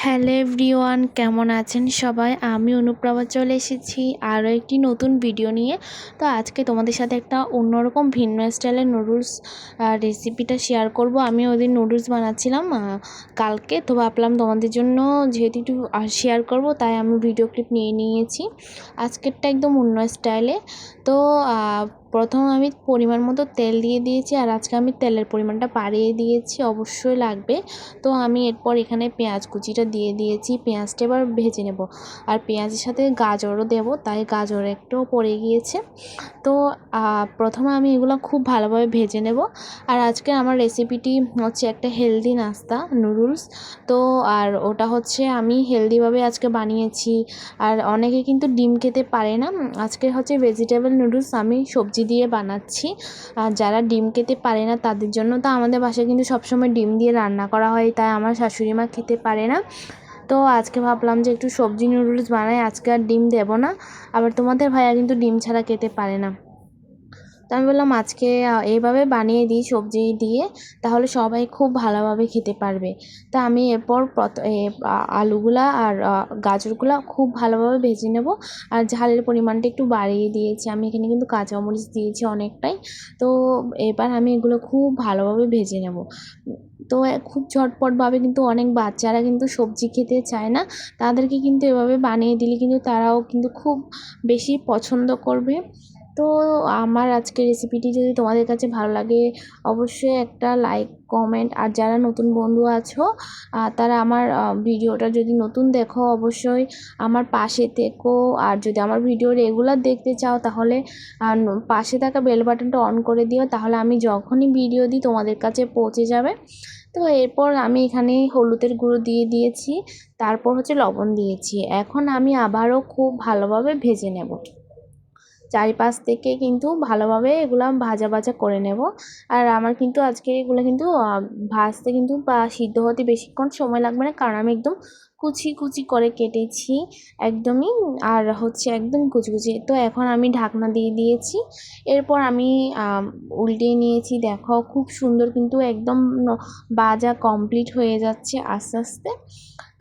Hello everyone, কেমন আছেন সবাই? আমি অনুপ্রভা চলে এসেছি আরও একটি নতুন ভিডিও নিয়ে। তো আজকে তোমাদের সাথে একটা অন্যরকম ভিন্ন স্টাইলের নুডলস রেসিপিটা শেয়ার করব। আমি ওদিন নুডলস বানাচ্ছিলাম কালকে, তো ভাবলাম তোমাদের জন্য যেহেতু একটু শেয়ার করব, তাই আমি ভিডিও ক্লিপ নিয়ে নিয়েছি। আজকেরটা একদম অন্য স্টাইলে। তো প্রথম আমি পরিমাণ মতো তেল দিয়ে দিয়েছি, আর আজকে আমি তেলের পরিমাণটা বাড়িয়ে দিয়েছি, অবশ্যই লাগবে। তো আমি এরপর এখানে পেঁয়াজ কুচিটা দিয়ে দিয়েছি, পেঁয়াজটা এবার ভেজে নেব। আর পেঁয়াজের সাথে গাজরও দেব, তাই গাজর একটু পড়ে গিয়েছে। তো প্রথমে আমি এগুলো খুব ভালোভাবে ভেজে নেব। আর আজকে আমার রেসিপিটি হচ্ছে একটা হেলদি নাস্তা, নুডলস। তো আর ওটা হচ্ছে আমি হেলদিভাবে আজকে বানিয়েছি। আর অনেকে কিন্তু ডিম খেতে পারে না, আজকে হচ্ছে ভেজিটেবল নুডলস আমি সবজি দিয়ে বানাচ্ছি। আর যারা ডিম খেতে পারে না তাদের জন্য, তো আমাদের বাসায় কিন্তু সবসময় ডিম দিয়ে রান্না করা হয়, তাই আমার শাশুড়ি মা খেতে পারে না। তো আজকে ভাবলাম যে একটু সবজি নুডলস বানাই, আজকে আর ডিম দেব না। আবার তোমাদের ভাইয়া কিন্তু ডিম ছাড়া খেতে পারে না। তো আমি বললাম আজকে এইভাবে বানিয়ে দিই সবজি দিয়ে, তাহলে সবাই খুব ভালোভাবে খেতে পারবে। তা আমি এরপর আলুগুলা আর গাজরগুলা খুব ভালোভাবে ভেজে নেব। আর ঝালের পরিমাণটা একটু বাড়িয়ে দিয়েছি, আমি এখানে কিন্তু কাঁচামরিচ দিয়েছি অনেকটাই। তো এবার আমি এগুলো খুব ভালোভাবে ভেজে নেব। তো খুব ঝটপটভাবে, কিন্তু অনেক বাচ্চারা কিন্তু সবজি খেতে চায় না, তাদেরকে কিন্তু এভাবে বানিয়ে দিলে কিন্তু তারাও কিন্তু খুব বেশি পছন্দ করবে। তো আমার আজকের রেসিপিটি যদি তোমাদের কাছে ভালো লাগে, অবশ্যই একটা লাইক, কমেন্ট। আর যারা নতুন বন্ধু আছো, তারা আমার ভিডিওটা যদি নতুন দেখো, অবশ্যই আমার পাশে থেকো। আর যদি আমার ভিডিও রেগুলার দেখতে চাও, তাহলে পাশে থাকা বেল বাটনটা অন করে দিও, তাহলে আমি যখনই ভিডিও দিই তোমাদের কাছে পৌঁছে যাবে। তো এরপর আমি এখানে হলুদের গুঁড়ো দিয়ে দিয়েছি, তারপর হচ্ছে লবণ দিয়েছি। এখন আমি আবারও খুব ভালোভাবে ভেজে নেব, চারিপাশ থেকে কিন্তু ভালোভাবে এগুলো ভাজা ভাজা করে নেব। আর আমার কিন্তু আজকে এগুলো কিন্তু ভাজতে কিন্তু বা সিদ্ধ হতে বেশিক্ষণ সময় লাগবে না, কারণ আমি একদম কুচি কুচি করে কেটেছি একদমই। আর হচ্ছে একদম কুচি কুচি। তো এখন আমি ঢাকনা দিয়ে দিয়েছি। এরপর আমি উল্টিয়ে নিয়েছি, দেখো খুব সুন্দর কিন্তু একদম ভাজা কমপ্লিট হয়ে যাচ্ছে আস্তে আস্তে।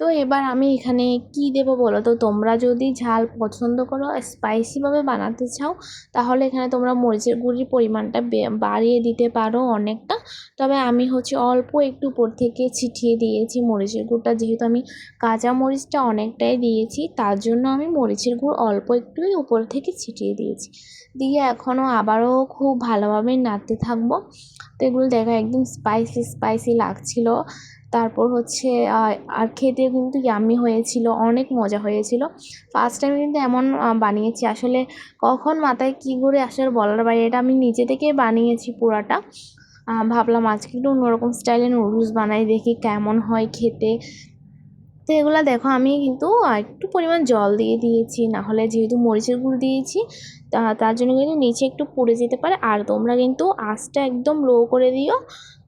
তো এবার আমি এখানে কি দেবো বলো তো? তোমরা যদি ঝাল পছন্দ করো, স্পাইসিভাবে বানাতে চাও, তাহলে এখানে তোমরা মরিচের গুঁড়ির পরিমাণটা বাড়িয়ে দিতে পারো অনেকটা। তবে আমি হচ্ছে অল্প একটু উপর থেকে ছিটিয়ে দিয়েছি মরিচের গুঁড়টা, যেহেতু আমি কাঁচা মরিচটা অনেকটাই দিয়েছি, তার জন্য আমি মরিচের গুঁড়ো অল্প একটুই উপর থেকে ছিটিয়ে দিয়েছি। দিয়ে এখনও আবারও খুব ভালোভাবে নাড়তে থাকবো। তো এগুলো দেখো একদম স্পাইসি স্পাইসি লাগছিলো। তারপর হচ্ছে আর খেতে কিন্তু ইয়াম্মি হয়েছিল, অনেক মজা হয়েছিল। ফার্স্ট টাইম কিন্তু এমন বানিয়েছি, আসলে কখন মাথায় কী ঘুরে আসলে বলার বাইরে। এটা আমি নিজে থেকেই বানিয়েছি পুরাটা। ভাবলাম আজকে একটু অন্যরকম স্টাইলের নুডলস বানাই, দেখি কেমন হয় খেতে। তো এগুলো দেখো আমি কিন্তু একটু পরিমাণ জল দিয়ে দিয়েছি, নাহলে যেহেতু মরিচের গুঁড়ো দিয়েছি, তার জন্য কিন্তু নিচে একটু পুড়ে যেতে পারে। আর তোমরা কিন্তু আঁচটা একদম লো করে দিও।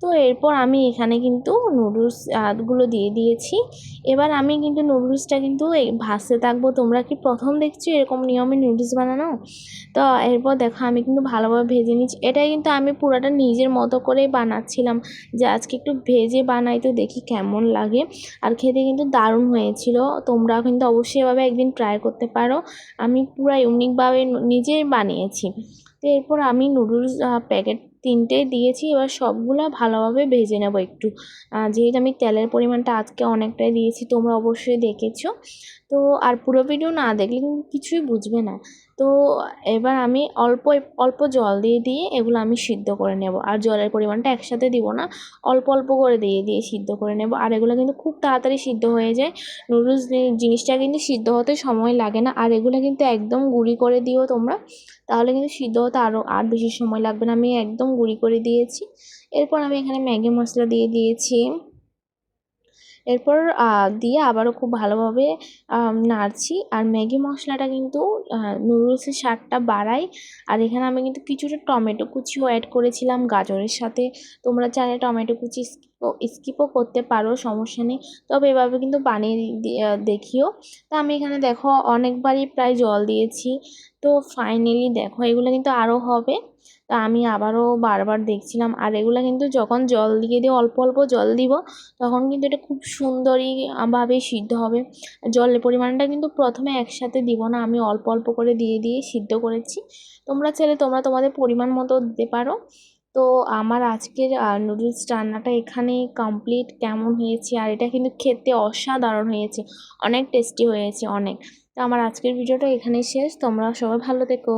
তো এরপর আমি এখানে কিন্তু নুডলস গুলো দিয়ে দিয়েছি। এবার আমি কিন্তু নুডলসটা কিন্তু ভাজতে থাকবো। তোমরা কি প্রথম দেখছো এরকম নিয়মে নুডলস বানানো? তো এরপর দেখো আমি কিন্তু ভালোভাবে ভেজে নিচ্ছি। এটাই কিন্তু আমি পুরোটা নিজের মতো করেই বানাচ্ছিলাম, যে আজকে একটু ভেজে বানাই, তো দেখি কেমন লাগে। আর খেতে কিন্তু দারুণ হয়েছিল। তোমরা কিন্তু অবশ্যই এভাবে একদিন ট্রাই করতে পারো। আমি পুরো ইউনিকভাবে নিজেই বানিয়েছি। তো এরপর আমি নুডলস প্যাকেট 3টে দিয়েছি। এবার সবগুলো ভালোভাবে ভেজে নেব একটু। যেহেতু আমি তেলের পরিমাণটা আজকে অনেকটাই দিয়েছি, তোমরা অবশ্যই দেখেছো। তো আর পুরো ভিডিও না দেখলে কিন্তু কিছুই বুঝবে না। তো এবার আমি অল্প অল্প জল দিয়ে এগুলো আমি সিদ্ধ করে নেব। আর জলের পরিমাণটা একসাথে দিব না, অল্প অল্প করে দিয়ে সিদ্ধ করে নেব। আর এগুলো কিন্তু খুব তাড়াতাড়ি সিদ্ধ হয়ে যায়। নুডলস জিনিসটা কিন্তু সিদ্ধ হতে সময় লাগে না। আর এগুলো কিন্তু একদম গুঁড়ি করে দিও তোমরা, তাহলে কিন্তু সিদ্ধ হতে আর বেশি সময় লাগবে না। আমি একদম গুঁড়ি করে দিয়েছি। এরপর আমি এখানে ম্যাগি মশলা দিয়ে দিয়েছি। এরপর দিয়ে আবারও খুব ভালোভাবে নাড়ছি। আর ম্যাগি মশলাটা কিন্তু নুডলসের স্বাদটা বাড়ায়। আর এখানে আমি কিন্তু কিছুটা টমেটো কুচিও অ্যাড করেছিলাম গাজরের সাথে। তোমরা চাইলে টমেটো কুচি স্কিপও করতে পারো, সমস্যা নেই। তবে এভাবে কিন্তু বানিয়ে দেখিও। তো আমি এখানে দেখো অনেকবারই প্রায় জল দিয়েছি। তো ফাইনালি দেখো এগুলো কিন্তু আরও হবে। তা আমি আবারও বারবার দেখছিলাম। আর এগুলো কিন্তু যখন জল দিয়ে অল্প অল্প জল দিব তখন কিন্তু এটা খুব সুন্দরই ভাবে সিদ্ধ হবে। জলের পরিমাণটা কিন্তু প্রথমে একসাথে দিব না, আমি অল্প অল্প করে দিয়ে দিয়ে সিদ্ধ করেছি। তোমরা চাইলে তোমরা তোমাদের পরিমাণ মতো দিতে পারো। তো আমার আজকের নুডলস রান্নাটা এখানেই কমপ্লিট। কেমন হয়েছে, আর এটা কিন্তু খেতে অসাধারণ হয়েছে, অনেক টেস্টি হয়েছে অনেক। তো আমার আজকের ভিডিওটা এখানেই শেষ। তোমরা সবাই ভালো থেকো।